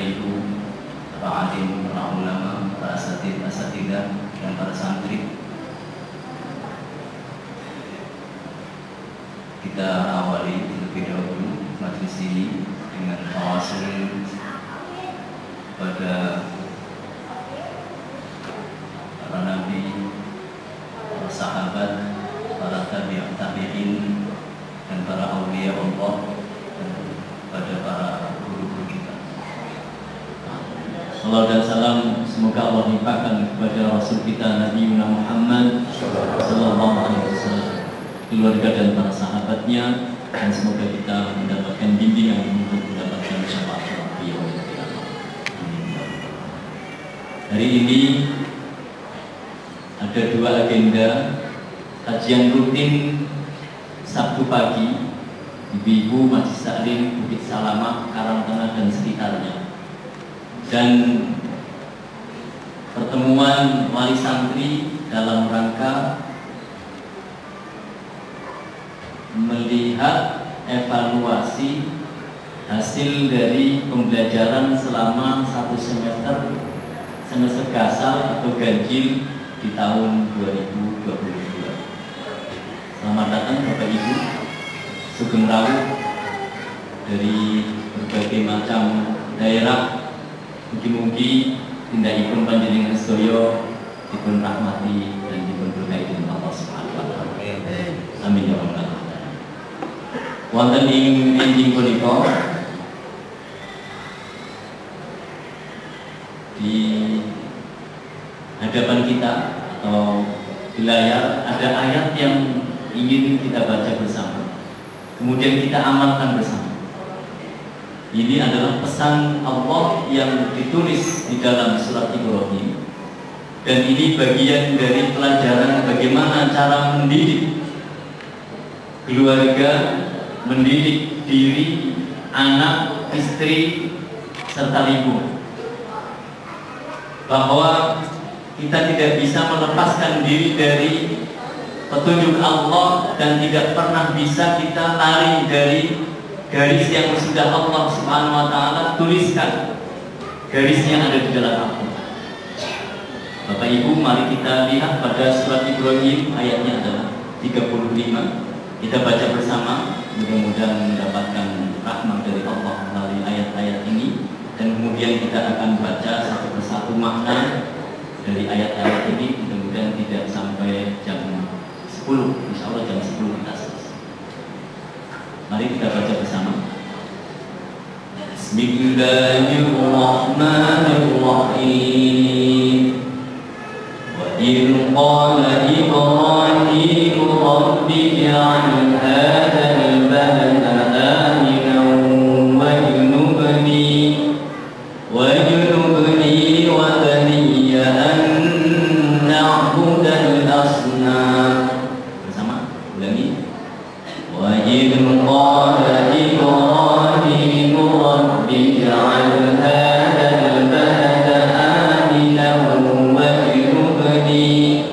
ibu, para alim, para ulama, para asatidzah, dan para santri. Kita awali terlebih dahulu majelis ini dengan tawasul pada para nabi, para sahabat, para tabi'in, dan para aulia Allah, dan pada para guru-guru kita. Salam dan salam semoga Allah limpahkan kepada Rasul kita Nabi Muhammad Sallallahu Alaihi Wasallam, keluarga dan para sahabatnya, dan semoga kita mendapatkan bimbingan untuk mendapatkan syafaat beliau. Hari ini ada dua agenda kajian rutin Sabtu pagi Ibu-ibu Majelis Taklim Bukit Salamah, Karangtengah dan sekitarnya, dan pertemuan wali santri dalam rangka melihat evaluasi hasil dari pembelajaran selama 1 semester gasal atau ganjil di tahun 2022. Selamat datang Bapak Ibu, sugeng rawuh dari berbagai macam daerah. Mugi-mugi tindakipun panjenengan sedaya dipun rahmati dan dipun berkahi dening Allah Subhanahu wa taala. Amin ya rabbal alamin. Wonten ing injing punika di hadapan kita atau di layar ada ayat yang ingin kita baca bersama, kemudian kita amalkan bersama. Ini adalah pesan Allah yang ditulis di dalam surat Ibrahim, dan ini bagian dari pelajaran bagaimana cara mendidik keluarga, mendidik diri, anak, istri, serta lingkungan. Bahwa kita tidak bisa melepaskan diri dari petunjuk Allah dan tidak pernah bisa kita lari dari garis yang sudah Allah Subhanahu wa taala tuliskan. Garisnya ada di dalam Al-Qur'an. Bapak Ibu, mari kita lihat pada surat Ibrahim, ayatnya adalah 35. Kita baca bersama, mudah-mudahan mendapatkan rahmat dari Allah melalui ayat-ayat ini, dan kemudian kita akan baca satu persatu makna dari ayat-ayat ini. Mudah-mudahan tidak sampai jam 10, insya Allah jam 10 kita selesai. Mari kita baca bersama. Bismillahirrahmanirrahim. Wa idh qala Ibrahim rabbi ij'al hadzal balada aminan wajnubni wa baniya an na'budal asnam. Bersama, ulangi. Wa idh qala Ibrahim rabbi ij'al hadzal balada aminan wajnubni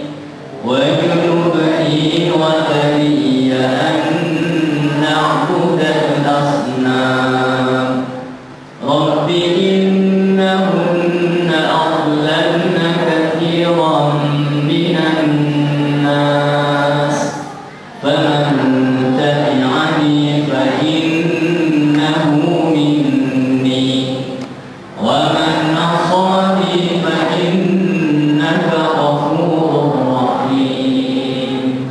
wa baniya an na'budal asnam. Rabbi innahunna adlalna katsiran minan nas faman tabi'ani fa innahu minni wa man 'asani fa innaka ghafurur rahim.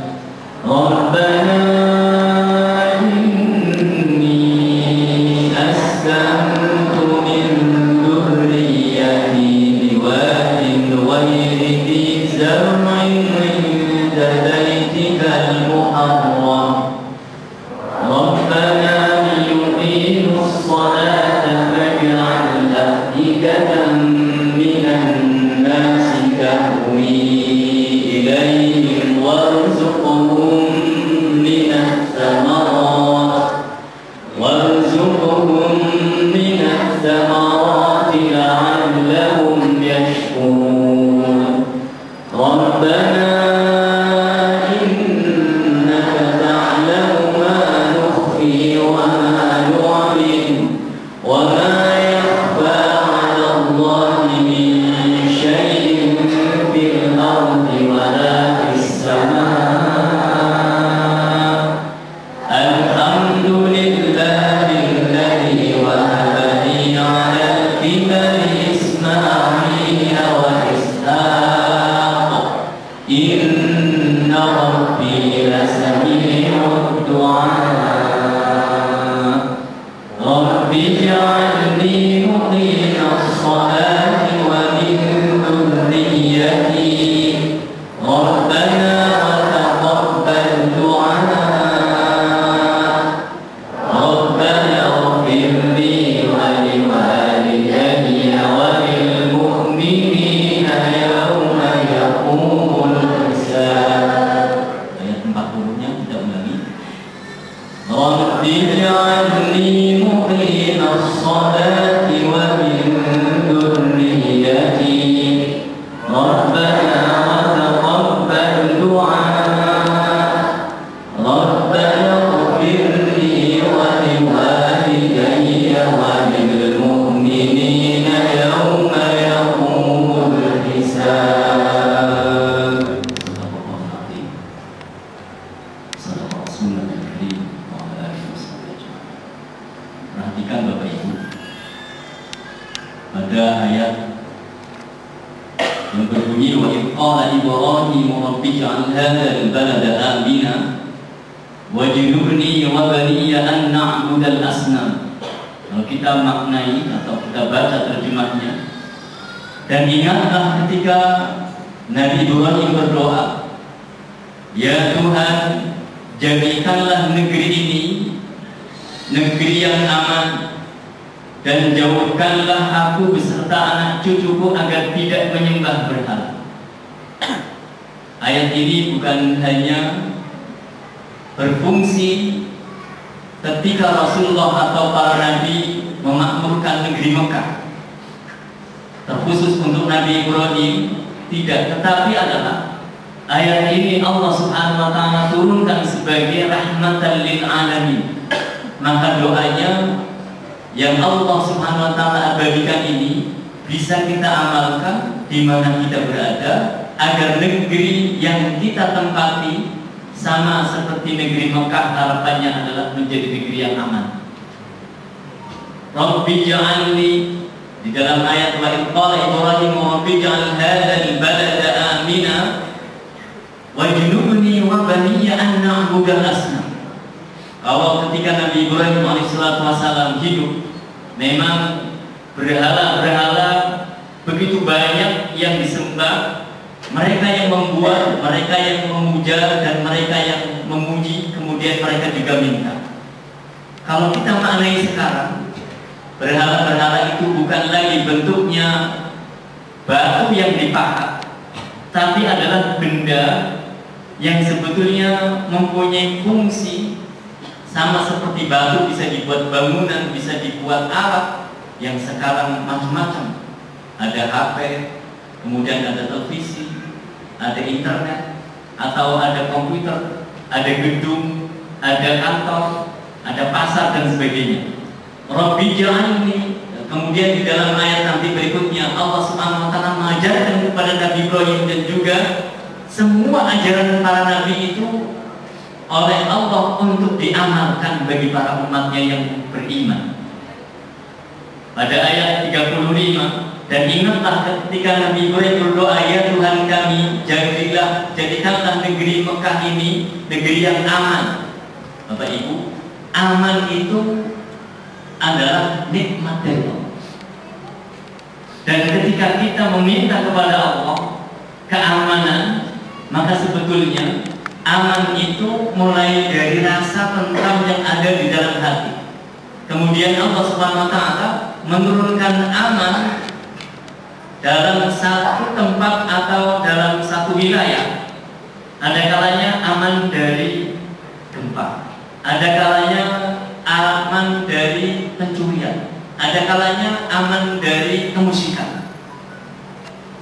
Rabbana inni askantu min dhurriyyati biwadin ghayri dhi zar'in 'inda baytikal muharram. Rabbana liyuqimus salata faj'al af'idatan minan nasi tahwi ilayhim warzuqhum سميع الدعاء رب اجعلني مقيم الصلاة ومن ذريتي ربنا وتقبل دعاء ربنا اغفر لي ولوالدي وللمؤمنين يوم يقوم الحساب. Ayat 40-nya kita ulangi. رب اجعلني مقيم الصلاة ومن ذريتي ربنا وتقبل دعاء ربنا اغفر لي ولوالدي وللمؤمنين يوم يقوم الحساب. صدق رسولنا الكريم وعلى آله وصحبه أجمعين. Perhatikan Bapak Ibu, pada ayat yang berbunyi wa qala Ibrahim rabbi ij'al hadzal balada amina wajnubni wa baniya an na'budal asnam. Kalau kita maknai atau kita baca terjemahnya, dan ingatlah ketika Nabi Ibrahim berdoa, ya Tuhan, jadikanlah negeri ini negeri yang aman dan jauhkanlah aku beserta anak cucuku agar tidak menyembah berhala. Ayat ini bukan hanya berfungsi ketika Rasulullah atau para nabi memakmurkan negeri Mekah, terkhusus untuk Nabi Ibrahim, tidak, tetapi adalah ayat ini Allah Subhanahu wa Ta'ala turunkan sebagai rahmatan lil alamin. Maka doanya yang Allah Subhanahu wa Ta'ala abadikan ini bisa kita amalkan di mana kita berada, agar negeri yang kita tempati sama seperti negeri Mekah, harapannya adalah menjadi negeri yang aman. Rabbi ja'alni, di dalam ayat wa qala Ibrahim rabbi ja'al hadzal balada amina wajnubni wa baniya an na'budal asnam. Kalau ketika Nabi Ibrahim alaihissalam hidup, memang berhala-berhala begitu banyak yang disembah. Mereka yang membuat, mereka yang memuja, dan mereka yang memuji, kemudian mereka juga minta. Kalau kita maknai sekarang, berhala-berhala itu bukan lagi bentuknya batu yang dipahat, tapi adalah benda yang sebetulnya mempunyai fungsi sama seperti batu, bisa dibuat bangunan, bisa dibuat alat yang sekarang macam-macam. Ada HP, kemudian ada televisi, ada internet, atau ada komputer, ada gedung, ada kantor, ada pasar dan sebagainya. Rabbi ja'alni, kemudian di dalam ayat nanti berikutnya Allah Subhanahu wa Ta'ala mengajarkan kepada Nabi Ibrahim dan juga semua ajaran para nabi itu oleh Allah untuk diamalkan bagi para umatnya yang beriman. Pada ayat 35, dan ingatlah ketika Nabi Ibrahim berdoa, ya Tuhan kami, jadikanlah negeri Mekah ini negeri yang aman. Bapak Ibu, aman itu adalah nikmat dari Allah. Dan ketika kita meminta kepada Allah keamanan, maka sebetulnya aman itu mulai dari rasa tentram yang ada di dalam hati. Kemudian Allah Subhanahu wa Ta'ala menurunkan aman dalam satu tempat atau dalam satu wilayah. Ada kalanya aman dari gempa, ada kalanya aman dari pencurian, ada kalanya aman dari kemusikan.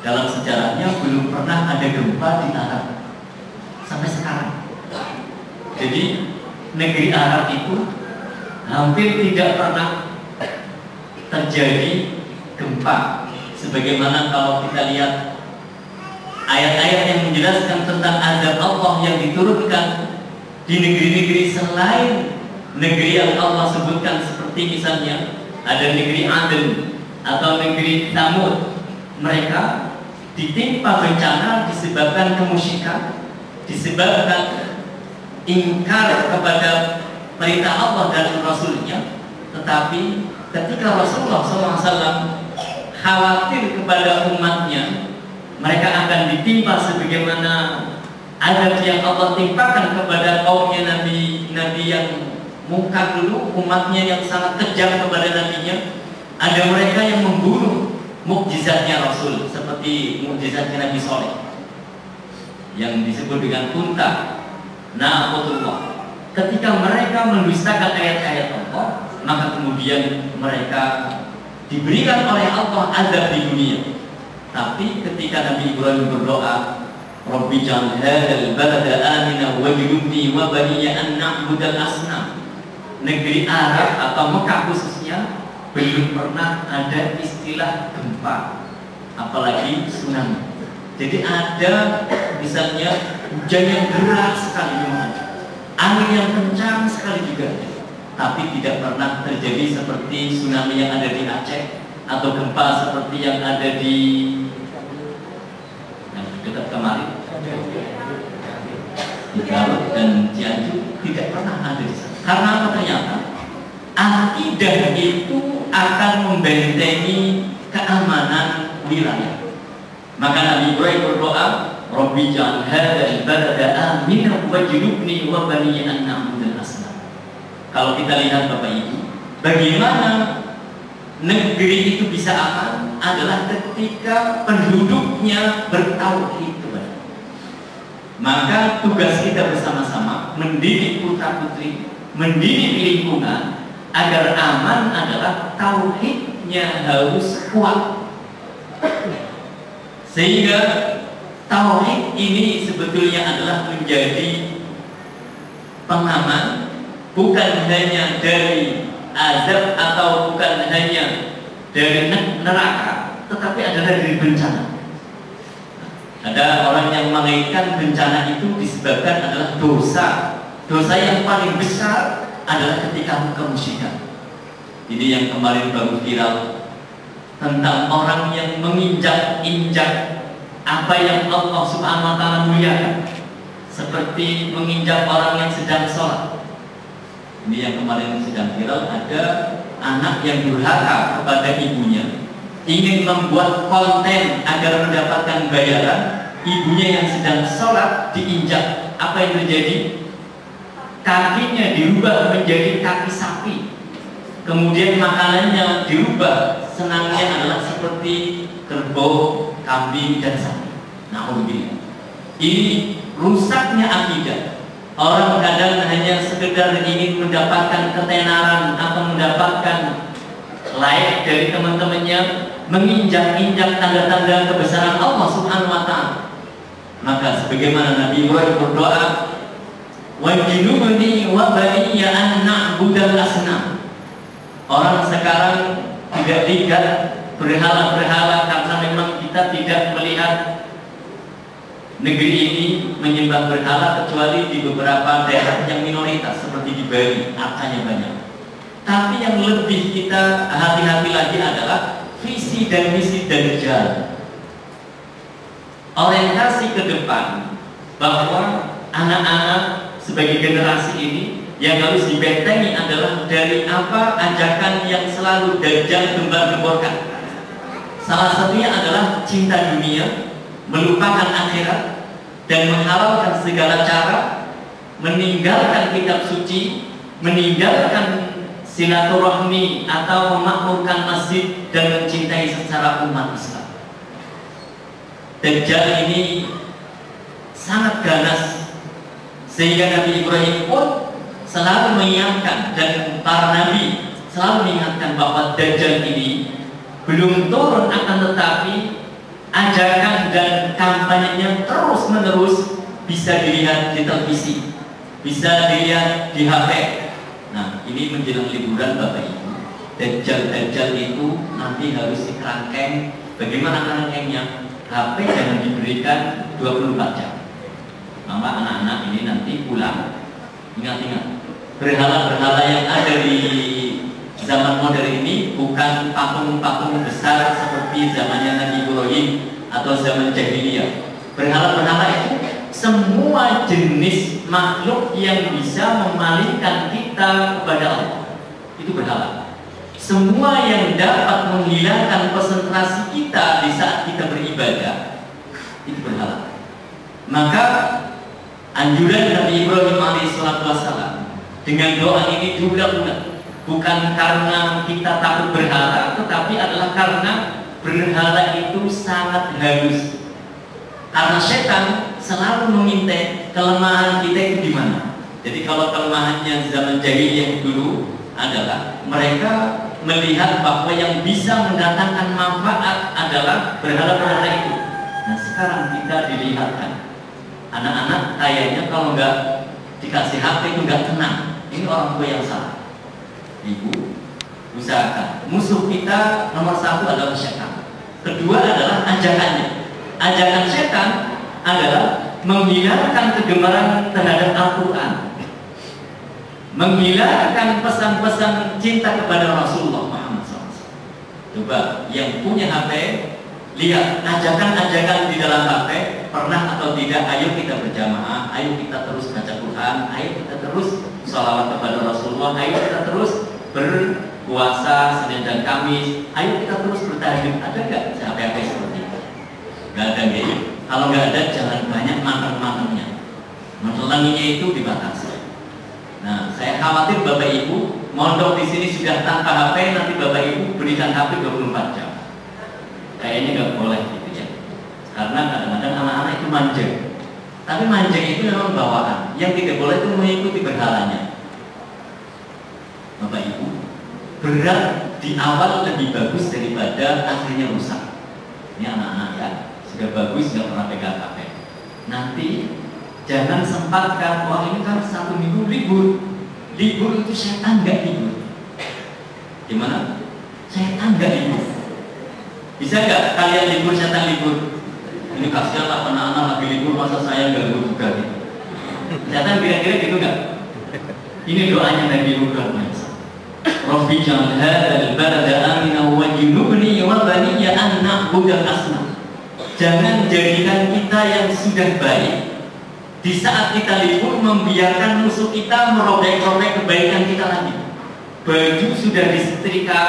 Dalam sejarahnya belum pernah ada gempa di Arab sampai sekarang. Jadi negeri Arab itu hampir tidak pernah terjadi gempa. Sebagaimana kalau kita lihat ayat-ayat yang menjelaskan tentang azab Allah yang diturunkan di negeri-negeri selain negeri yang Allah sebutkan, seperti misalnya ada negeri Aden atau negeri Tsamud. Mereka ditimpa bencana disebabkan kemusyrikan, disebabkan ingkar kepada perintah Allah dan Rasulnya, tetapi ketika Rasulullah SAW khawatir kepada umatnya, mereka akan ditimpa sebagaimana adab yang Allah timpakan kepada kaumnya Nabi yang muka dulu, umatnya yang sangat kejam kepada nabinya. Ada mereka yang membunuh mukjizatnya Rasul, seperti mukjizatnya Nabi Soleh yang disebut dengan unta na'atullah. Ketika mereka mendustakan ayat-ayat Allah, maka kemudian mereka diberikan oleh Allah azab di dunia. Tapi ketika Nabi Ibrahim berdoa, Rabbi ja'al hadzal balada amina wajnubni wa baniya an na'budal asnam. Negeri Arab atau Mekah khususnya belum pernah ada istilah gempa, apalagi tsunami. Jadi ada misalnya hujan yang deras sekali, angin yang kencang sekali juga, tapi tidak pernah terjadi seperti tsunami yang ada di Aceh atau gempa seperti yang ada di dekat kemarin di Garut dan Cianjur, tidak pernah ada di sana. Karena apa? Ternyata akidah itu akan membentengi keamanan wilayah. Maka Nabi Ibrahim berdoa, Rabbi ja'al hadzal balada aminan wajnubni wa baniya an na'budal asnam. Kalau kita lihat Bapak Ibu, bagaimana negeri itu bisa aman adalah ketika penduduknya bertauhid. Maka tugas kita bersama-sama mendidik putra-putri, mendidik lingkungan agar aman adalah tauhidnya harus kuat. Sehingga tauhid ini sebetulnya adalah menjadi pengaman bukan hanya dari azab atau bukan hanya dari neraka, tetapi adalah dari bencana. Ada orang yang mengaitkan bencana itu disebabkan adalah dosa. Dosa yang paling besar adalah ketika kemusyrikan. Ini yang kemarin baru viral tentang orang yang menginjak-injak apa yang Allah Subhanahu wa taala muliakan, seperti menginjak orang yang sedang sholat. Ini yang kemarin sedang viral, ada anak yang durhaka kepada ibunya, ingin membuat konten agar mendapatkan bayaran. Ibunya yang sedang sholat diinjak. Apa yang terjadi? Kakinya dirubah menjadi kaki sapi, kemudian makanannya dirubah, senangnya adalah seperti kerbau, kambing, dan sapi. Na'udzubillah. Ini rusaknya akidah. Orang kadang hanya sekedar ingin mendapatkan ketenaran atau mendapatkan like dari teman-temannya, menginjak-injak tanda-tanda kebesaran Allah Subhanahu wa taala. Maka sebagaimana Nabi Ibrahim berdoa, wajnubni wa baniya an na'budal asnam. Orang sekarang tidak lihat berhala-berhala karena memang kita tidak melihat negeri ini menyembah berhala kecuali di beberapa daerah yang minoritas seperti di Bali, angkanya banyak. Tapi yang lebih kita hati-hati lagi adalah visi dan misi Dajjal. Orientasi ke depan bahwa anak-anak sebagai generasi ini yang harus dibentengi adalah dari apa ajakan yang selalu Dajjal gembar-gemborkan. Salah satunya adalah cinta dunia, melupakan akhirat, dan menghalalkan segala cara, meninggalkan kitab suci, meninggalkan silaturahmi atau memakmurkan masjid, dan mencintai secara umat Islam. Dajjal ini sangat ganas, sehingga Nabi Ibrahim pun selalu mengingatkan, dan para nabi selalu mengingatkan bahwa Dajjal ini belum turun, akan tetapi ajakan dan kampanyenya terus menerus bisa dilihat di televisi, bisa dilihat di HP. Nah, ini menjelang liburan Bapak Ibu, Dajjal itu nanti harus dikerangkeng. Bagaimana kerangkengnya? HP jangan diberikan 24 jam. Maka anak-anak ini nanti pulang, ingat-ingat, berhala-berhala yang ada di zaman modern ini bukan patung-patung besar seperti zamannya Nabi Ibrahim atau zaman jahiliyah. Berhala-berhala itu semua jenis makhluk yang bisa memalingkan kita kepada Allah. Itu berhala. Semua yang dapat menghilangkan konsentrasi kita di saat kita beribadah, itu berhala. Maka anjuran Nabi Ibrahim alaihissalam dengan doa ini diulang-ulang, bukan karena kita takut berhala, tetapi adalah karena berhala itu sangat halus. Karena setan selalu mengintai kelemahan kita itu di mana. Jadi kalau kelemahannya zaman jahiliyah dulu adalah mereka melihat bahwa yang bisa mendatangkan manfaat adalah berhala-berhala itu. Nah sekarang kita dilihatkan anak-anak kayaknya kalau nggak dikasih HP itu nggak tenang. Ini orang tua yang salah. Ibu usahakan. Musuh kita nomor satu adalah setan. Kedua adalah ajakannya. Ajakan setan adalah menghilangkan kegemaran terhadap Al-Quran, menghilangkan pesan-pesan cinta kepada Rasulullah Muhammad SAW. Coba yang punya HP, lihat ajakan-ajakan di dalam HP, pernah atau tidak, ayo kita berjamaah, ayo kita terus baca Quran, ayo kita terus sholawat kepada Rasulullah, ayo kita terus berpuasa Senin dan Kamis, ayo kita terus bertahajud. Ada nggak HP-HP seperti itu? Nggak ada gitu. Kalau nggak ada, jangan banyak makan-makannya. Menelanginya itu dibatasi. Nah, saya khawatir Bapak Ibu mondok di sini sudah tanpa HP, nanti Bapak Ibu berikan HP 24 jam. Kayaknya nggak boleh gitu ya. Karena kadang-kadang anak-anak itu manja. Tapi manja itu memang bawaan. Yang tidak boleh itu mengikuti berhalanya. Bapak Ibu, berat di awal lebih bagus daripada akhirnya rusak. Ini anak-anak ya, sudah bagus nggak pernah pegang HP. Nanti jangan sempatkan, wah ini kan 1 minggu libur. Libur itu setan nggak libur. Gimana? Setan nggak libur. Bisa nggak kalian libur, setan libur? Ini kasihan lah anak-anak lagi libur, masa saya nggak libur juga gitu. Setan kira-kira gitu nggak? Ini doanya Nabi Ibrahim. Rabbi ja'al hadzal balada aminan wajnubni wa baniya an na'budal asnam. Jangan jadikan kita yang sudah baik di saat kita libur membiarkan musuh kita merobek-robek kebaikan kita lagi. Baju sudah disetrika,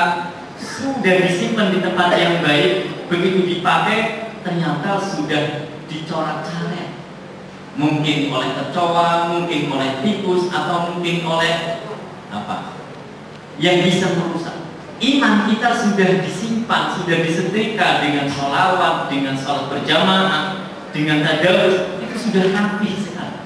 sudah disimpan di tempat yang baik, begitu dipakai ternyata sudah dicoret-coret. Mungkin oleh kecoa, mungkin oleh tikus, atau mungkin oleh apa yang bisa merusak. Iman kita sudah disimpan, sudah disetrika dengan sholawat, dengan sholat berjamaah, dengan tadarus, itu sudah rapi sekali.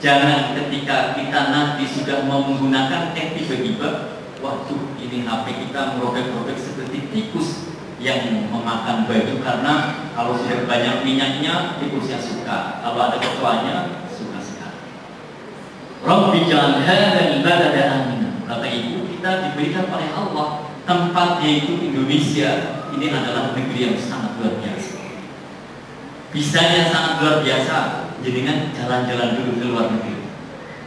Jangan ketika kita nanti sudah mau menggunakan tiba-tiba, waduh ini HP kita merobek-robek seperti tikus yang memakan baju, karena kalau sudah banyak minyaknya tikusnya suka, kalau ada kecoanya suka sekali. Rabbi ja'al hadzal balada aminan. Bapak Ibu, kita diberikan oleh Allah tempat, yaitu Indonesia. Ini adalah negeri yang sangat luar biasa. Bisanya sangat luar biasa. Jadikan jalan-jalan dulu ke luar negeri.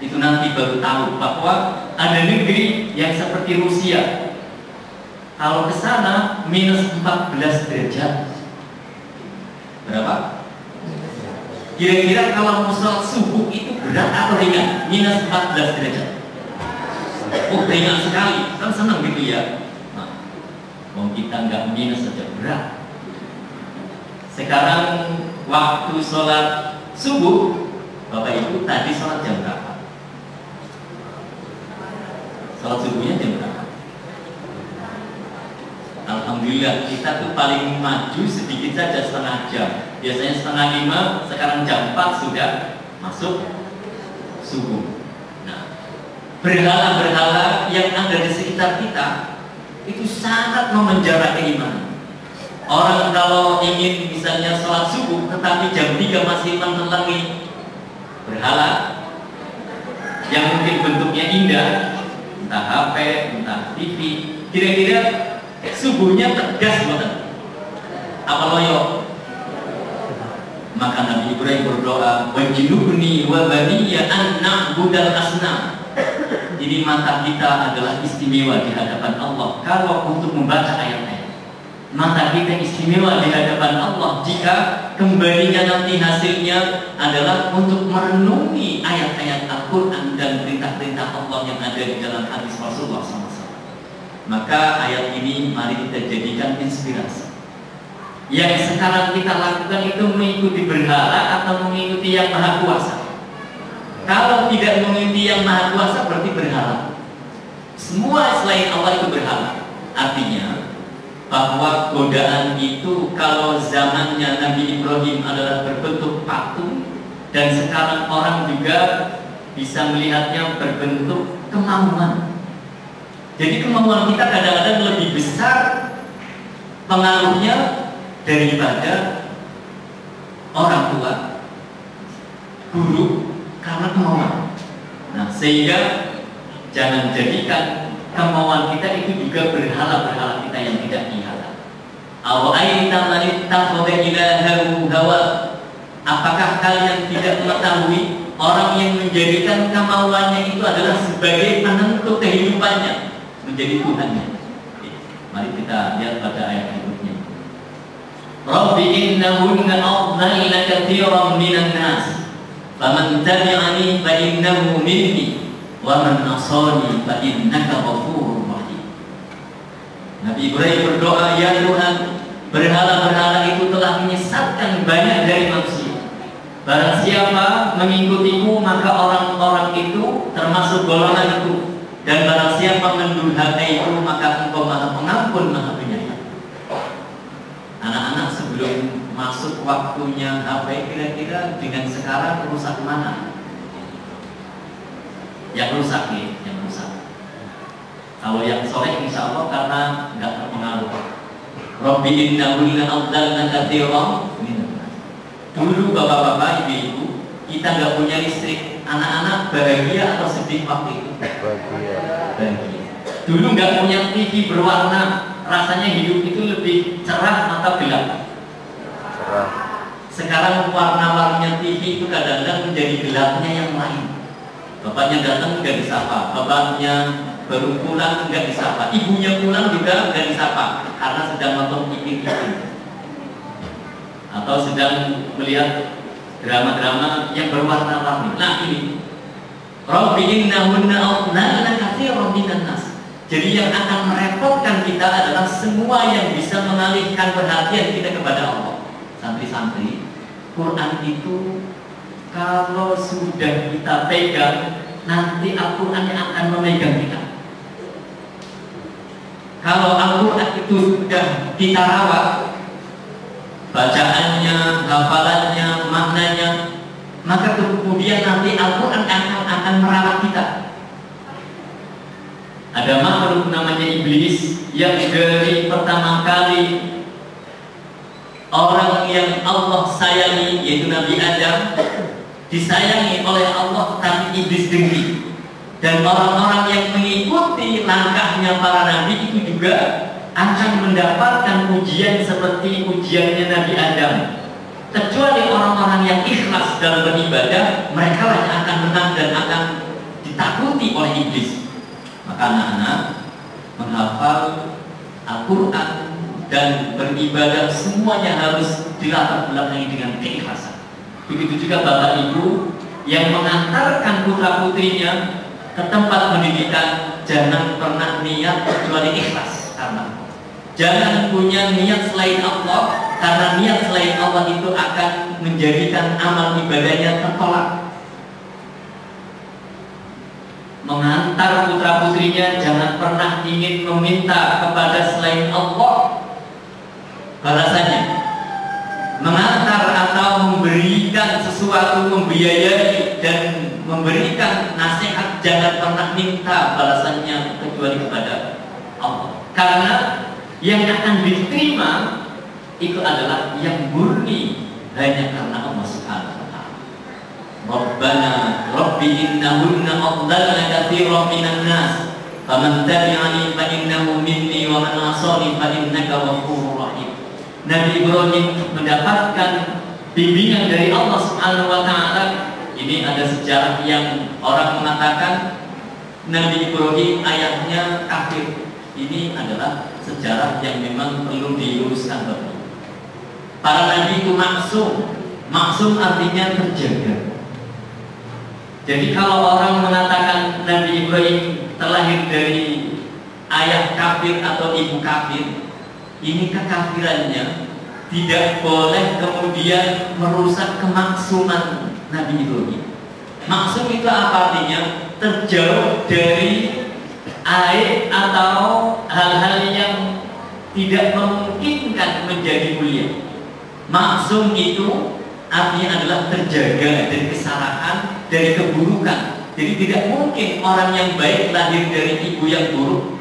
Itu nanti baru tahu bahwa ada negeri yang seperti Rusia. Kalau ke sana minus 14 derajat. Berapa? Kira-kira kalau mau sholat subuh itu berat atau ringan? Minus 14 derajat. Oh ringan sekali, kan senang gitu ya. Nah, mau kita nggak minus saja berat. Sekarang waktu sholat subuh, Bapak Ibu tadi sholat jam berapa? Sholat subuhnya jam berapa? Alhamdulillah kita tuh paling maju sedikit saja, setengah jam. Biasanya setengah 5, sekarang jam 4 sudah masuk subuh. Berhala-berhala yang ada di sekitar kita itu sangat memenjara keimanan. Orang kalau ingin misalnya sholat subuh tetapi jam 3 masih menelangi berhala yang mungkin bentuknya indah, entah HP, entah TV, kira-kira subuhnya tegas banget apa loyo? Maka Nabi Ibrahim berdoa, wajnubni wa baniya an na'budal asnam. Jadi mata kita adalah istimewa di hadapan Allah kalau untuk membaca ayat-ayat. maka kita istimewa di hadapan Allah jika kembalinya nanti hasilnya adalah untuk merenungi ayat-ayat Al-Quran dan perintah-perintah Allah yang ada di dalam hadis Rasulullah SAW. Maka ayat ini mari kita jadikan inspirasi. Yang sekarang kita lakukan itu mengikuti berhala atau mengikuti yang maha kuasa. Kalau tidak mengikuti yang maha kuasa berarti berhala. Semua selain Allah itu berhala. Artinya bahwa godaan itu kalau zamannya Nabi Ibrahim adalah berbentuk patung, dan sekarang orang juga bisa melihatnya berbentuk kemauan. Jadi kemauan kita kadang-kadang lebih besar pengaruhnya daripada orang tua, guru, karena kemauan. Nah, sehingga jangan jadikan kemauan kita itu juga berhala-berhala kita yang tidak dihalal. Apakah kalian tidak mengetahui orang yang menjadikan kemauannya itu adalah sebagai penentu kehidupannya, menjadi Tuhannya? Mari kita lihat pada ayat berikutnya. Rabbi innahunna adlalna katsiran minan nas faman tabi'ani fa innahu minni wa man asani fa innaka ghafurur rahim. Nabi Ibrahim berdoa, ya Tuhan, berhala-berhala itu telah menyesatkan banyak dari manusia. Barang siapa mengikutimu maka orang-orang itu termasuk golongan itu, dan barang siapa mendurhakaimu maka engkau maha pengampun maha penyayang. Anak-anak, sebelum masuk waktunya HP, kira-kira dengan sekarang rusak mana? Yang rusak nih, yang rusak. Kalau yang soleh insya Allah karena nggak terpengaruh. Rabbi innahunna adlalna katsiran minan nas. Dulu bapak-bapak, ibu-ibu, kita nggak punya listrik. Anak-anak bahagia atau sedih waktu itu? Bahagia. Dulu nggak punya TV berwarna, rasanya hidup itu lebih cerah atau gelap? Cerah. Sekarang warna-warninya TV itu kadang-kadang menjadi gelapnya yang lain. Bapaknya datang nggak disapa, bapaknya baru pulang nggak disapa, ibunya pulang juga nggak disapa karena sedang nonton TV atau sedang melihat drama-drama yang berwarna-warni. Nah ini, Rabbi innahunna adlalna katsiran minan nas. Jadi yang akan merepotkan kita adalah semua yang bisa mengalihkan perhatian kita kepada Allah. Santri-santri, Quran itu kalau sudah kita pegang, nanti Al-Quran yang akan memegang kita. Kalau Al-Quran itu sudah kita rawat, bacaannya, hafalannya, maknanya, maka kemudian nanti Al-Quran akan merawat kita. Ada makhluk namanya iblis yang dari pertama kali orang yang Allah sayangi, yaitu Nabi Adam, disayangi oleh Allah, tapi iblis dengki. Dan orang-orang yang mengikuti langkahnya para nabi itu juga akan mendapatkan ujian seperti ujiannya Nabi Adam. Kecuali orang-orang yang ikhlas dalam beribadah, mereka lah yang akan menang dan akan ditakuti oleh iblis. Maka anak-anak menghafal Al-Quran dan beribadah semuanya harus dilatar belakangi dengan keikhlasan. Begitu juga bapak ibu yang mengantarkan putra putrinya ke tempat pendidikan, jangan pernah niat kecuali ikhlas karena Allah. Jangan punya niat selain Allah, karena niat selain Allah itu akan menjadikan amal ibadahnya tertolak. Mengantar putra putrinya jangan pernah ingin meminta kepada selain Allah balasannya. Mengantar atau memberikan sesuatu, membiayai dan memberikan nasihat, jangan pernah minta balasannya kecuali kepada Allah. Karena yang akan diterima itu adalah yang murni hanya karena Allah Subhanahu wa ta'ala. Rabbana Rabbi innahunna adlalna katsiran minan nas faman tabi'ani fa innahu minni wa man 'asani fa innaka ghafurur rahim. Nabi Ibrahim mendapatkan bimbingan dari Allah Subhanahu wa ta'ala. Ini ada sejarah yang orang mengatakan Nabi Ibrahim ayahnya kafir. Ini adalah sejarah yang memang perlu diluruskan Bapak. Para nabi itu maksum. Maksum artinya terjaga. Jadi kalau orang mengatakan Nabi Ibrahim terlahir dari ayah kafir atau ibu kafir, ini kekafirannya tidak boleh kemudian merusak kemaksuman Nabi Ibrahim. Maksum itu apa artinya? Terjauh dari aib atau hal-hal yang tidak memungkinkan menjadi mulia. Maksum itu artinya adalah terjaga dari kesalahan, dari keburukan. Jadi tidak mungkin orang yang baik lahir dari ibu yang buruk.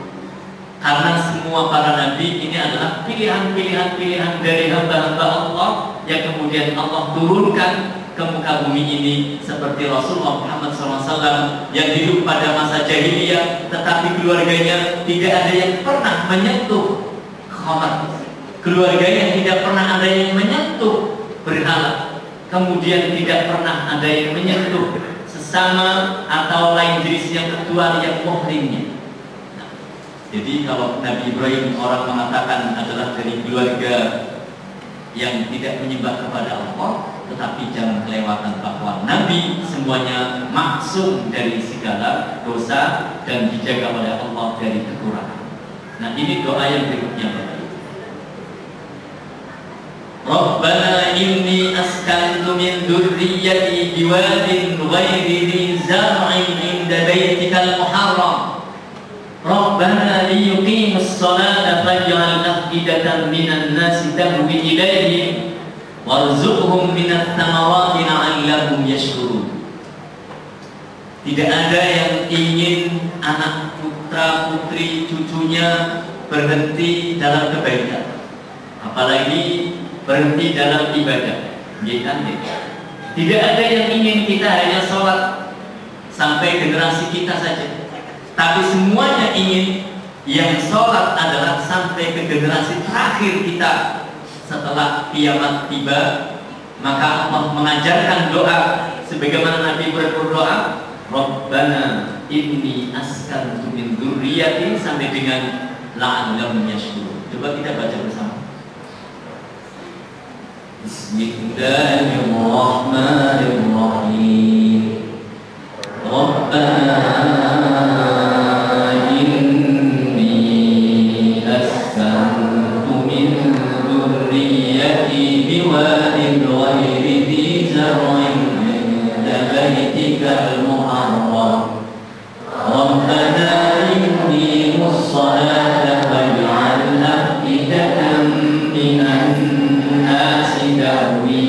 Karena semua para nabi ini adalah pilihan-pilihan dari hamba-hamba Allah yang kemudian Allah turunkan ke muka bumi ini, seperti Rasulullah Muhammad SAW yang hidup pada masa jahiliyah, tetapi keluarganya tidak ada yang pernah menyentuh khamar. Keluarganya tidak pernah ada yang menyentuh berhala. Kemudian tidak pernah ada yang menyentuh sesama atau lain jenis yang kecuali yang muhrimnya. Jadi kalau Nabi Ibrahim orang mengatakan adalah dari keluarga yang tidak menyembah kepada Allah, tetapi jangan kelewatan bahwa Nabi semuanya maksum dari segala dosa dan dijaga oleh Allah dari kekurangan. Nah ini doa yang berikutnya Bapak. Rabbana inni askantu min dzurriyyati biwadin ghairi dzi zar'in 'inda baitikal muharram. Rabbana liyuqimus sholata faj'al af'idatan minan nasi tahwi ilaihim warzuqhum minat thamarati la'allahum yashkurun. Tidak ada yang ingin anak putra putri cucunya berhenti dalam kebaikan, apalagi berhenti dalam ibadah. Tidak ada yang ingin kita hanya sholat sampai generasi kita saja, tapi semuanya ingin yang sholat adalah sampai ke generasi terakhir kita setelah kiamat tiba. Maka Allah mengajarkan doa sebagaimana Nabi berdoa, Rabbana inni askantu min dzurriyyati sampai dengan la'allahum yashkurun. Coba kita baca bersama. Bismillahirrahmanirrahim. Rabbana inni askantu min dzurriyyati biwadin ghairi dzi zar'in 'inda baitikal muharram. Rabbana yuqimus sholata faj'al af'idatan minan nasi tahwi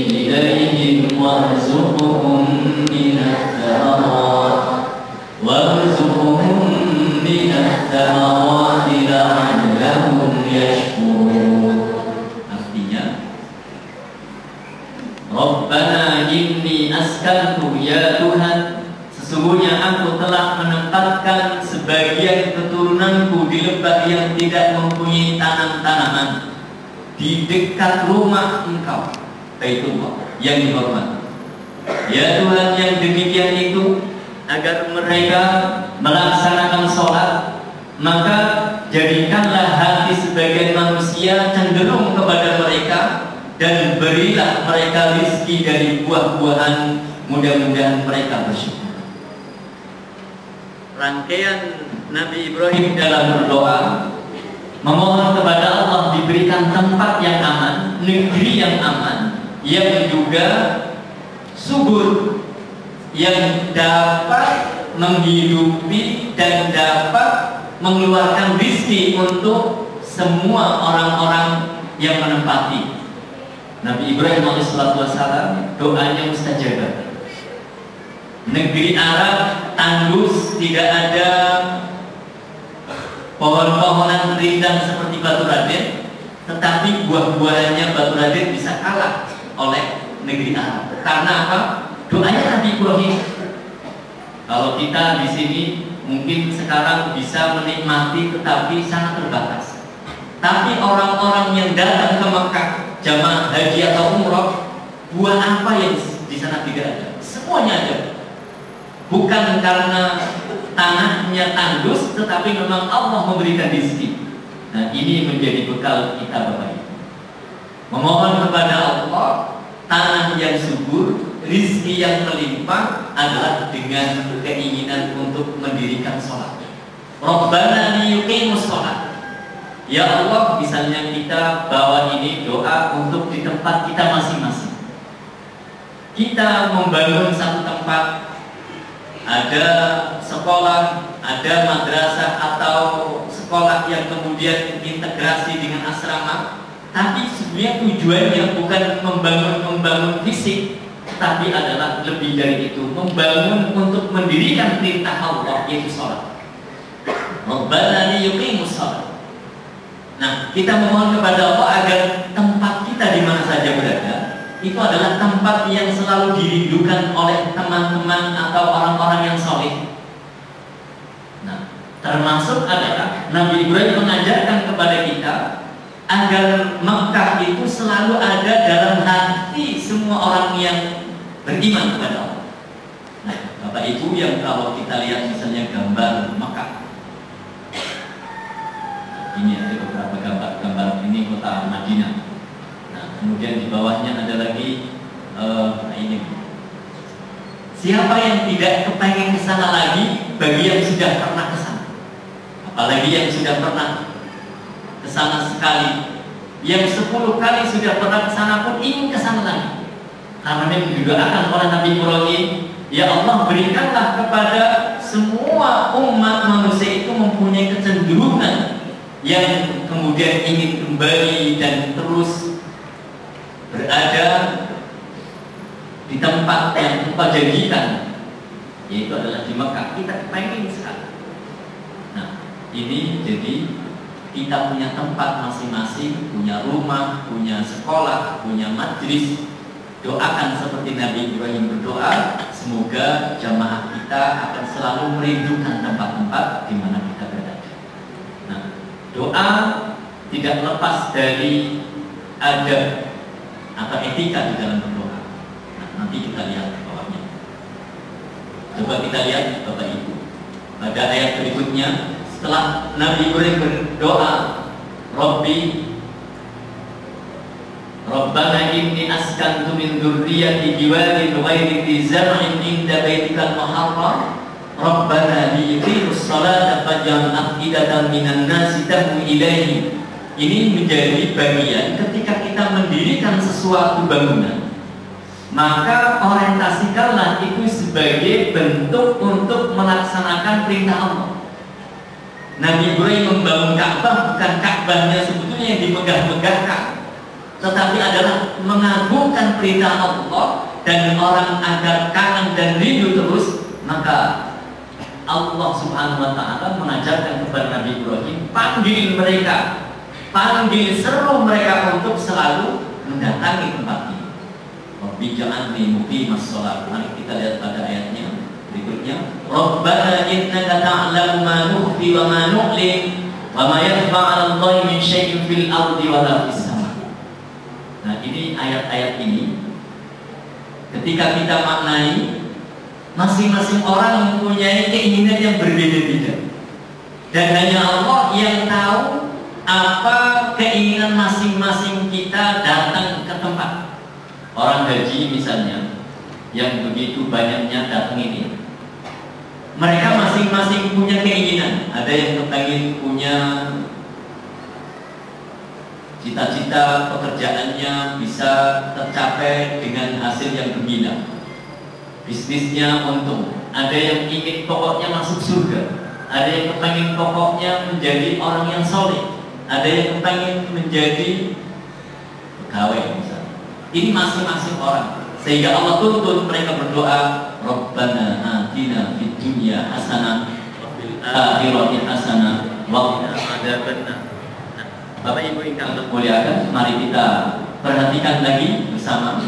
ilaihim warzuqhum minat thamarati la'allahum yashkurun. Artinya, Rabbana inni askantu, ya Tuhan, sesungguhnya aku telah menempatkan sebagian keturunanku di lembah yang tidak mempunyai tanam-tanaman di dekat rumah Engkau, Baitullah yang dihormati. Ya Tuhan, yang demikian itu agar mereka melaksanakan sholat, maka jadikanlah hati sebagian manusia cenderung kepada mereka dan berilah mereka rizki dari buah-buahan, mudah-mudahan mereka bersyukur. Rangkaian Nabi Ibrahim dalam berdoa memohon kepada Allah diberikan tempat yang aman, negeri yang aman, yang juga subur, yang dapat menghidupi dan dapat mengeluarkan rizki untuk semua orang-orang yang menempati. Nabi Ibrahim alaihissalam doanya mustajabah. Negeri Arab tandus, tidak ada pohon-pohonan rindang seperti batu raden, tetapi buah-buahannya batu raden bisa kalah oleh negeri Arab. Karena apa? Doanya Nabi Ibrahim. Kalau kita di sini mungkin sekarang bisa menikmati, tetapi sangat terbatas. Tapi orang-orang yang datang ke Mekah, jamaah haji atau umroh, buah apa yang di sana tidak ada? Semuanya ada. bukan karena tanahnya tandus, tetapi memang Allah memberikan rezeki. Nah, ini menjadi bekal kita Bapak Ibu. Memohon kepada Allah tanah yang subur, rezeki yang melimpah adalah dengan keinginan untuk mendirikan sholat. Rabbana liyuqimus sholat. Ya Allah, misalnya kita bawa ini doa untuk di tempat kita masing-masing. Kita membangun satu tempat, ada sekolah, ada madrasah atau sekolah yang kemudian integrasi dengan asrama, tapi sebenarnya tujuannya bukan membangun fisik, tapi adalah lebih dari itu, membangun untuk mendirikan perintah Allah, yaitu sholat. Rabbana liyuqimus sholat. Nah, kita memohon kepada Allah agar tempat kita di mana saja berada itu adalah tempat yang selalu dirindukan oleh teman-teman atau orang-orang yang soleh. Nah, termasuk adalah Nabi Ibrahim mengajarkan kepada kita agar Mekah itu selalu ada dalam hati semua orang yang beriman kepada Allah. Nah, Bapak Ibu, yang kalau kita lihat misalnya gambar Mekah, ini ada beberapa gambar ini kota Madinah. Nah, kemudian di bawahnya ada lagi ini. Siapa yang tidak kepengen ke sana lagi bagi yang sudah pernah ke sana? Apalagi yang sudah pernah ke sana sekali, yang 10 kali sudah pernah ke sana pun ingin ke sana lagi. Karena ini didoakan oleh Nabi Ibrahim, ya Allah, berikanlah kepada semua umat manusia itu mempunyai kecenderungan yang kemudian ingin kembali dan terus berada di tempat yang Engkau janjikan, yaitu adalah di Mekah. Kita pengen sekali. Nah, ini jadi kita punya tempat masing-masing, punya rumah, punya sekolah, punya majlis. Doakan seperti Nabi Ibrahim berdoa, semoga jamaah kita akan selalu merindukan tempat-tempat di mana kita berada. Nah, doa tidak lepas dari adab atau etika di dalam berdoa. Nah, nanti kita lihat di bawahnya. Coba kita lihat Bapak Ibu, pada ayat berikutnya, setelah Nabi Ibrahim berdoa, Rabbana inni askantu min dzurriyyati jiwarin ghairi dzi zar'in inda baitikal muharram Rabbana liyuqimus sholata faj'al af'idatan minan nasi tahwi ilaihi. Ini menjadi bagian ketika kita mendirikan sesuatu bangunan, maka orientasikanlah itu sebagai bentuk untuk melaksanakan perintah Allah. Nabi Ibrahim membangun Ka'bah bukan Ka'bahnya sebetulnya yang dimegah-megahkan, tetapi adalah mengagungkan perintah Allah dan orang agar kangen dan rindu terus. Maka Allah Subhanahu wa Ta'ala mengajarkan kepada Nabi Ibrahim, panggil mereka, panggil seru mereka untuk selalu mendatangi tempat ini. Rabbi ja'alni muqimas shalah. Mari kita lihat pada ayatnya berikutnya. Rabbana innaka ta'lamu ma nukhfi wa ma nu'lin wa ma yakhfa 'ala Allahi min syai'in fil ardi wa la fis sama'. Nah, ini ayat-ayat ini ketika kita maknai, masing-masing orang mempunyai keinginan yang berbeda-beda, dan hanya Allah yang tahu apa keinginan masing-masing kita datang ke tempat. Orang haji misalnya, yang begitu banyaknya datang ini, mereka masing-masing punya keinginan. Ada yang kepengen punya cita-cita pekerjaannya bisa tercapai dengan hasil yang gemilang, bisnisnya untung. Ada yang ingin pokoknya masuk surga, ada yang kepengen pokoknya menjadi orang yang soleh, ada yang kepengen menjadi pegawai misalnya. Ini masing-masing orang, sehingga Allah tuntut mereka berdoa, Rabbana atina fid dunya hasanah wa fil akhirati hasanah wa qina adzabannar. Bapak Ibu yang kami muliakan, mari kita perhatikan lagi bersama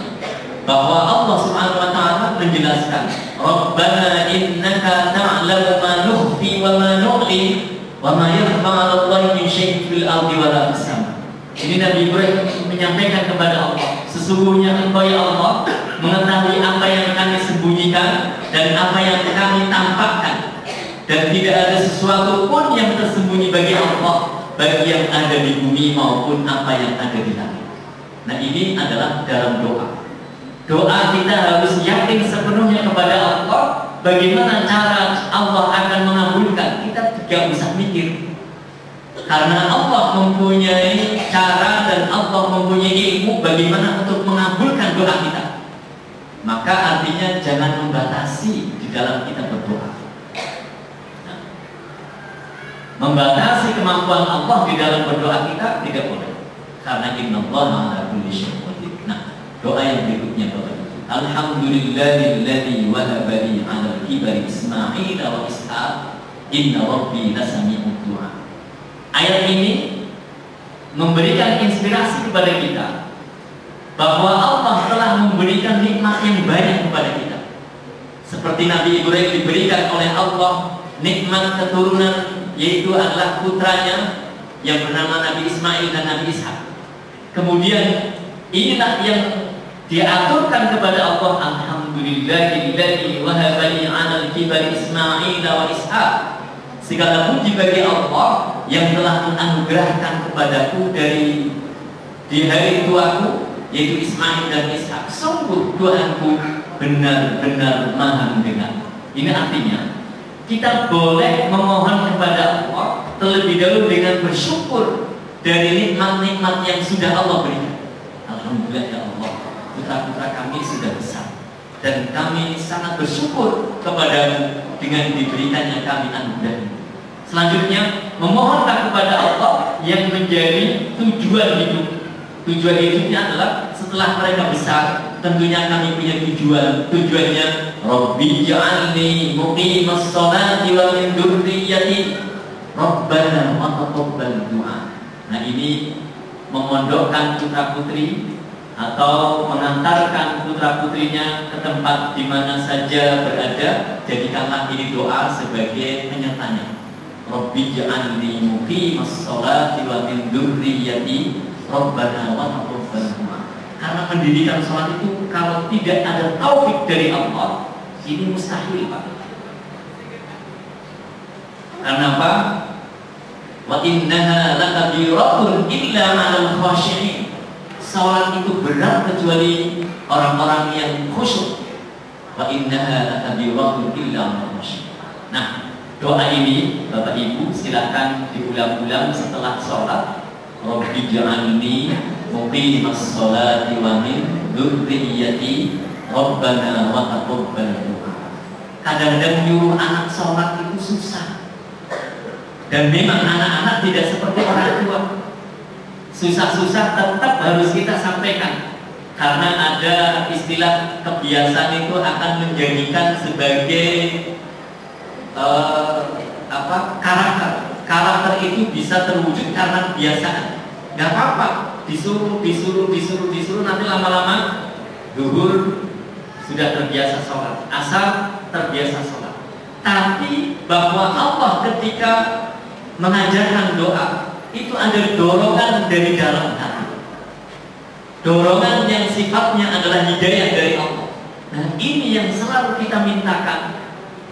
bahwa Allah Subhanahu wa Ta'ala menjelaskan, Rabbana innaka ta'lamu ma nukhfi wa ma nu'lin wa ma yakhfa 'ala Allahi min syai'in fil ardi wa la fis sama'. Ini Nabi Ibrahim menyampaikan kepada Allah, sesungguhnya Engkau ya Allah mengetahui apa yang kami sembunyikan dan apa yang kami tampakkan, dan tidak ada sesuatu pun yang tersembunyi bagi Allah, bagi yang ada di bumi maupun apa yang ada di langit. Nah, ini adalah dalam doa. Doa kita harus yakin sepenuhnya kepada Allah. Bagaimana cara Allah akan mengabulkan, kita tidak bisa mikir, karena Allah mempunyai cara dan Allah mempunyai ilmu bagaimana untuk mengabulkan doa kita. Maka artinya jangan membatasi di dalam kita berdoa. Nah, membatasi kemampuan Allah di dalam berdoa kita tidak boleh, karena innallaha ala kulli syai'in qadir. Nah, doa yang berikutnya Bapak Ibu. Alhamdulillahilladzi wahaba li 'alal kibari Ismail wa Ishaq inna rabbi lasami'ud du'a. Ayat ini memberikan inspirasi kepada kita bahwa Allah telah memberikan nikmat yang banyak kepada kita. Seperti Nabi Ibrahim diberikan oleh Allah nikmat keturunan, yaitu adalah putranya yang bernama Nabi Ismail dan Nabi Ishak. Kemudian inilah yang diaturkan kepada Allah, alhamdulillahilladzi wahaba li 'alal kibari Ismail wa Ishaq. Segala puji bagi Allah yang telah menganugerahkan kepadaku dari di hari tuaku, yaitu Ismail dan Ishak. Sungguh Tuhanku benar-benar maha mendengar. Ini artinya kita boleh memohon kepada Allah terlebih dahulu dengan bersyukur dari nikmat-nikmat yang sudah Allah berikan. Alhamdulillah ya Allah, putra-putra kami sudah besar dan kami sangat bersyukur kepadamu dengan diberikannya kami anugerah ini. Selanjutnya memohonlah kepada Allah yang menjadi tujuan hidup. Tujuan hidupnya adalah setelah mereka besar, tentunya kami punya tujuan. Tujuannya Rabbi ja'alni muqimas sholati wa min dzurriyyati Rabbana wa taqabbal du'a. Nah, ini memondokkan putra putri atau mengantarkan putra putrinya ke tempat di mana saja berada. Jadikanlah ini doa sebagai penyertanya. Rabbi ja'alni muqimas sholati wa min dzurriyyati Rabbana wa taqabbal du'a. Karena pendidikan sholat itu kalau tidak ada taufik dari Allah, ini mustahil, Pak. Karena apa? Wa innaha lakabiratun illa 'alal khashi'in. Sholat itu berat kecuali orang-orang yang khusyuk. Wa innaha lakabiratun illa 'alal khashi'in. Nah, doa ini Bapak Ibu silakan diulang-ulang setelah sholat. Rabbi ja'alni muqimas sholati wa min dzurriyyati Rabbana wa taqabbal du'a. Kadang-kadang nyuruh anak sholat itu susah. Dan memang anak-anak tidak seperti orang tua. Susah-susah tetap harus kita sampaikan. Karena ada istilah kebiasaan itu akan menjadikan sebagai karakter. Karakter itu bisa terwujud karena kebiasaan. Gak apa-apa, disuruh, nanti lama-lama zuhur sudah terbiasa sholat, asar terbiasa sholat. Tapi bahwa Allah ketika mengajarkan doa itu ada dorongan dari dalam hati, dorongan yang sifatnya adalah hidayah dari Allah. Nah, ini yang selalu kita mintakan.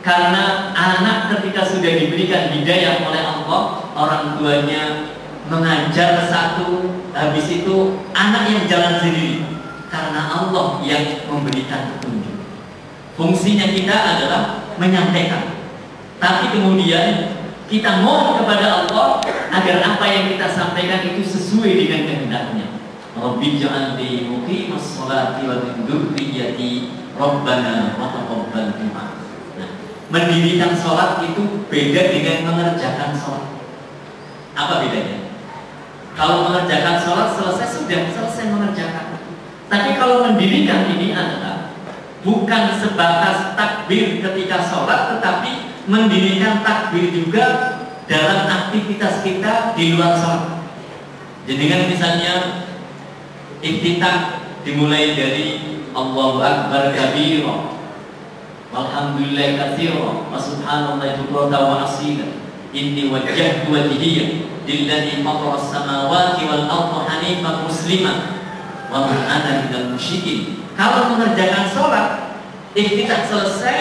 Karena anak ketika sudah diberikan hidayah oleh Allah, orang tuanya mengajar satu, habis itu anak yang jalan sendiri. Karena Allah yang memberikan petunjuk. Fungsinya kita adalah menyampaikan. Tapi kemudian kita mohon kepada Allah agar apa yang kita sampaikan itu sesuai dengan kehendaknya. Rabbi ja'alni muqimas sholati wa min dzurriyyati Rabbana wa taqabbal du'a. Mendirikan sholat itu beda dengan mengerjakan sholat. Apa bedanya? Kalau mengerjakan sholat selesai mengerjakan. Tapi kalau mendirikan ini adalah bukan sebatas takbir ketika sholat, tetapi mendirikan takbir juga dalam aktivitas kita di luar sholat. Jadi kan misalnya iftitah dimulai dari Allahu Akbar kabira, walhamdulillah katsira, wa subhanallahi bukratan wa asila, inni wajjahtu wajhiya lilladzi fatara as-samawati wal arda hanifan musliman wa ma ana minal musyrikin. Kalau mengerjakan sholat, iftitah selesai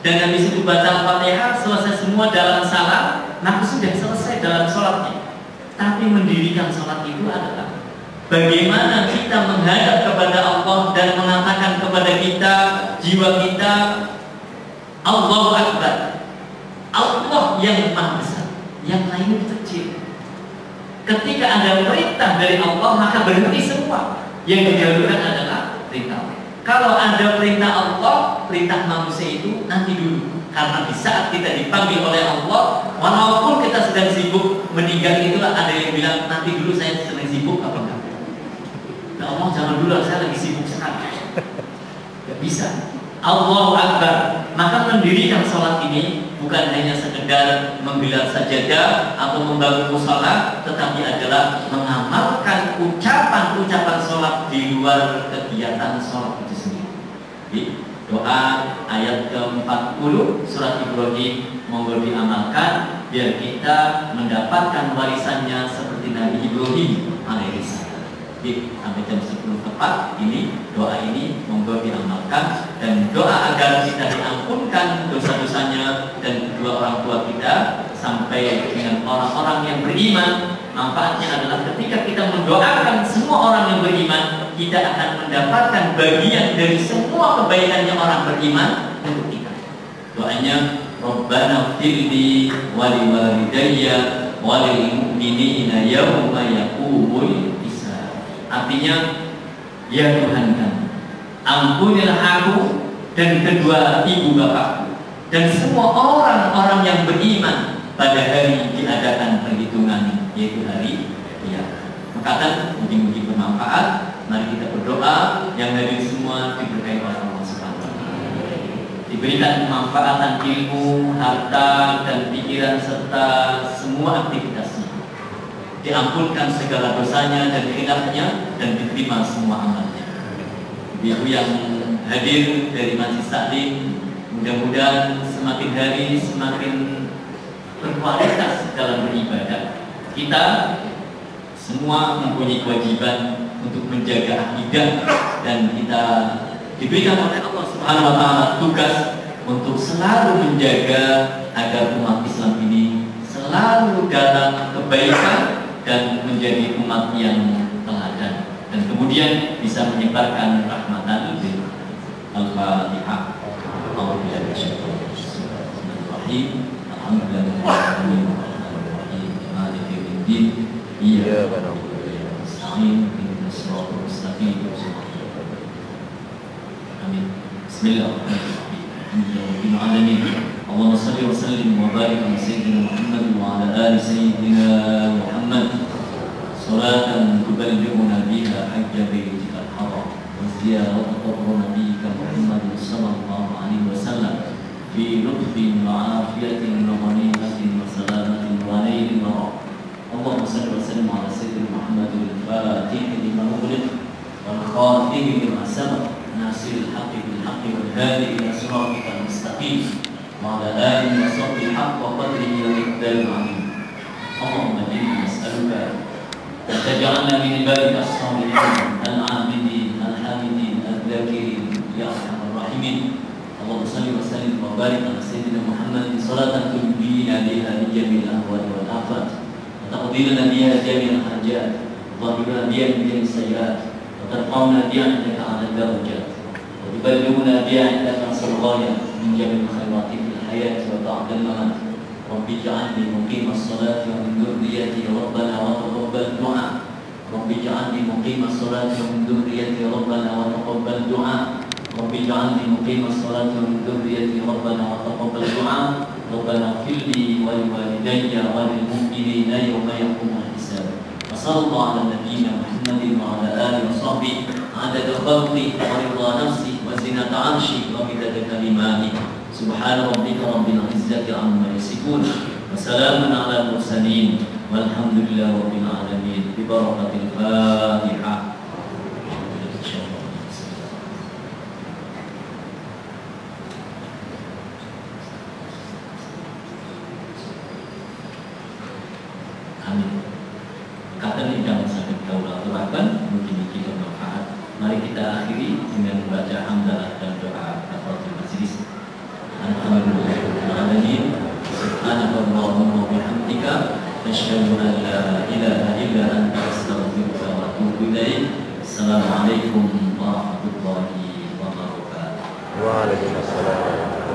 dan habis itu baca Al-Fatihah, selesai semua dalam salam, maka sudah selesai dalam sholatnya. Tapi mendirikan sholat itu adalah bagaimana kita menghadap kepada Allah dan mengatakan kepada kita, jiwa kita, Allahu Akbar, Allah yang maha besar, yang lain kecil. Ketika ada perintah dari Allah, maka berhenti semua. Yang didahulukan adalah perintah. Kalau ada perintah Allah, perintah manusia itu nanti dulu. Karena di saat kita dipanggil oleh Allah, walaupun kita sedang sibuk meninggal, itulah ada yang bilang nanti dulu saya sedang sibuk apa enggak? Ya Allah jangan dulu, saya lagi sibuk sekali. Gak bisa. Allahu Akbar. Maka mendirikan sholat ini bukan hanya sekedar menggelar sajadah atau membangun mushola, tetapi adalah mengamalkan ucapan-ucapan sholat di luar kegiatan sholat itu sendiri. Doa ayat ke-40 surat Ibrahim monggo diamalkan biar kita mendapatkan warisannya seperti Nabi Ibrahim alaihissalam. Sampai jam 10 tepat ini doa ini monggo diamalkan, dan doa agar kita diampunkan dosa-dosanya dan kedua orang tua kita sampai dengan orang-orang yang beriman. Manfaatnya adalah ketika kita mendoakan semua orang yang beriman, kita akan mendapatkan bagian dari semua kebaikannya orang beriman untuk kita. Doanya Rabbana firli wa li walidayya wa lil mu'minina yauma yaqumul hisab. Artinya, ya Tuhan kami, ampunilah aku dan kedua ibu bapakku dan semua orang-orang yang beriman pada hari diadakan perhitungan, yaitu hari kiamat. Maka mungkin bermanfaat. Mari kita berdoa yang hadir semua diberkahi oleh Allah Subhanahu wa Ta'ala, diberikan kemanfaatan ilmu, harta dan pikiran serta semua aktivitasnya, diampunkan segala dosanya dan khilafnya, dan diterima semua amalnya. Ibu yang hadir dari Masjid Taklim, mudah-mudahan semakin hari semakin berkualitas dalam beribadah. Kita semua mempunyai kewajiban untuk menjaga akidah, dan kita diberikan oleh Allah Subhanahu wa Ta'ala tugas untuk selalu menjaga agar umat Islam ini selalu dalam kebaikan dan menjadi umat yang teladan, dan kemudian bisa menyebarkan rahmatan lil Al-Fatihah. Bismillahirrahmanirrahim. Allahumma salli wa sallim wa barik ala sayyidina Muhammad wa ala ali sayyidina Muhammad salatan tuballighuna biha hajja baitikal haram wa ziyarata qabri nabiyyika Muhammad sallallahu alaihi wasallam fi lutfin wa afiyatin wa ghanimatin wa salamatin wa nailin wa Allahumma salli wa sallim ala sayyidina Muhammad al-Fatih lima ughliq wal khatimi lima sabaq nasiril haqqi bil haqqi wal hadi ila siratikal mustaqim wa ala alihi wa sahbihi haqqa qadrihi wa miqdaril azim. Allahumma inni nas'aluka an taj'alna min ibadika as-salihin al-'abidin al-hamidin al-dhakirin ya arhamar rahimin. Allahumma salli wa sallim wa barik ala sayyidina Muhammad salatan tunjina biha min jami'il ahwali wal afat wa taqdilna biha jami'al hajat wa tahdirna biha min jami'is sayyi'at wa tarfa'una biha 'indaka 'ala darajat wa tuballighuna biha 'indaka as-ghayat min jami'il khairati fil hayati wa ba'da al-mamat. Rabbi ij'alni muqimas salati wa min dhurriyyati rabbana wa taqabbal du'a. Rabbi ij'alni muqimas salati wa min dhurriyyati rabbana wa taqabbal du'a. Rabbi ij'alni muqimas salati wa min dhurriyyati rabbana wa taqabbal du'a. Rabbana ighfir li wa li walidayya wa lil mu'minina yawma yaqumul hisab. Wa sallallahu ala nabiyyina Muhammadin wa ala alihi wa sahbihi 'adada khalqihi wa ridha nafsihi wa zinata 'arshihi wa midada kalimatihi. Subhana rabbika rabbil izzati amma yasifun wa salamun ala mursalin walhamdulillahi rabbil alamin bi barakatil Fatihah. Amin. Kata ini jangan sampai kau lakukan, mungkin kita bermanfaat. Mari kita akhiri dengan membaca hamdalah dan doa kafaratul majelis. Alhamdulillahirobbilalamin. Subhanallahumma wa bihamdika, asyhadu an la ilaha illa anta, astaghfiruka wa atubu ilaik. Assalamualaikum warahmatullahi wabarakatuh. Waalaikumsalam.